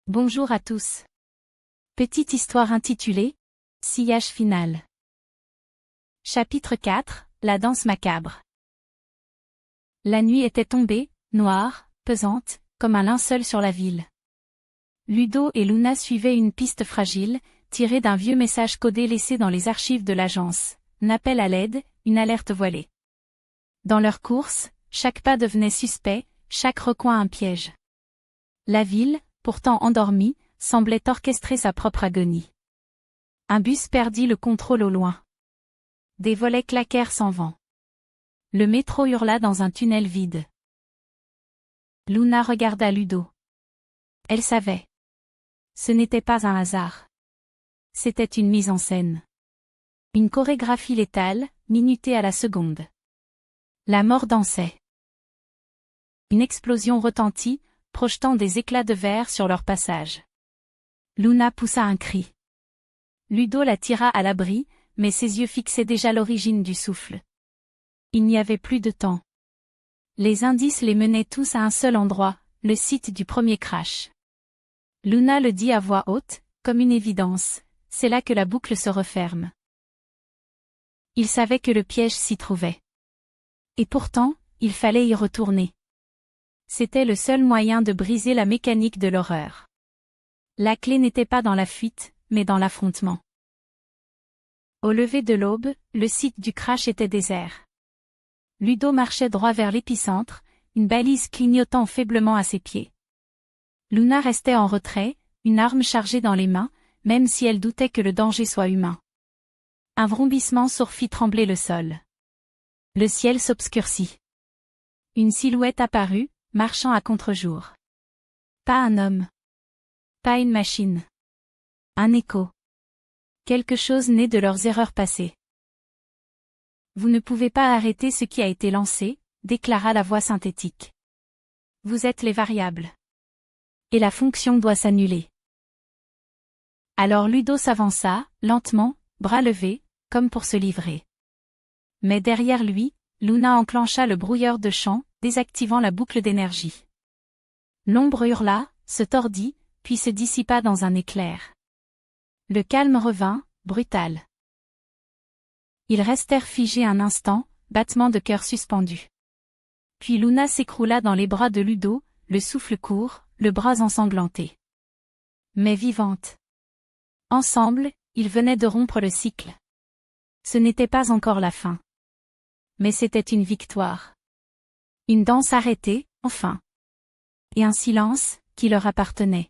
Bonjour à tous. Petite histoire intitulée « Sillage final ». Chapitre 4, la danse macabre. La nuit était tombée, noire, pesante, comme un linceul sur la ville. Ludo et Luna suivaient une piste fragile, tirée d'un vieux message codé laissé dans les archives de l'agence. Un appel à l'aide, une alerte voilée. Dans leur course, chaque pas devenait suspect, chaque recoin un piège. La ville, pourtant endormie, semblait orchestrer sa propre agonie. Un bus perdit le contrôle au loin. Des volets claquèrent sans vent. Le métro hurla dans un tunnel vide. Luna regarda Ludo. Elle savait. Ce n'était pas un hasard. C'était une mise en scène. Une chorégraphie létale, minutée à la seconde. La mort dansait. Une explosion retentit, projetant des éclats de verre sur leur passage. Luna poussa un cri. Ludo la tira à l'abri, mais ses yeux fixaient déjà l'origine du souffle. Il n'y avait plus de temps. Les indices les menaient tous à un seul endroit, le site du premier crash. Luna le dit à voix haute, comme une évidence, c'est là que la boucle se referme. Il savait que le piège s'y trouvait. Et pourtant, il fallait y retourner. C'était le seul moyen de briser la mécanique de l'horreur. La clé n'était pas dans la fuite, mais dans l'affrontement. Au lever de l'aube, le site du crash était désert. Ludo marchait droit vers l'épicentre, une balise clignotant faiblement à ses pieds. Luna restait en retrait, une arme chargée dans les mains, même si elle doutait que le danger soit humain. Un vrombissement sourd fit trembler le sol. Le ciel s'obscurcit. Une silhouette apparut, marchant à contre-jour. Pas un homme. Pas une machine. Un écho. Quelque chose né de leurs erreurs passées. Vous ne pouvez pas arrêter ce qui a été lancé, déclara la voix synthétique. Vous êtes les variables. Et la fonction doit s'annuler. Alors Ludo s'avança, lentement, bras levés, comme pour se livrer. Mais derrière lui, Luna enclencha le brouilleur de champ, désactivant la boucle d'énergie. L'ombre hurla, se tordit, puis se dissipa dans un éclair. Le calme revint, brutal. Ils restèrent figés un instant, battement de cœur suspendu. Puis Luna s'écroula dans les bras de Ludo, le souffle court, le bras ensanglanté. Mais vivante. Ensemble, ils venaient de rompre le cycle. Ce n'était pas encore la fin. Mais c'était une victoire. Une danse arrêtée, enfin. Et un silence, qui leur appartenait.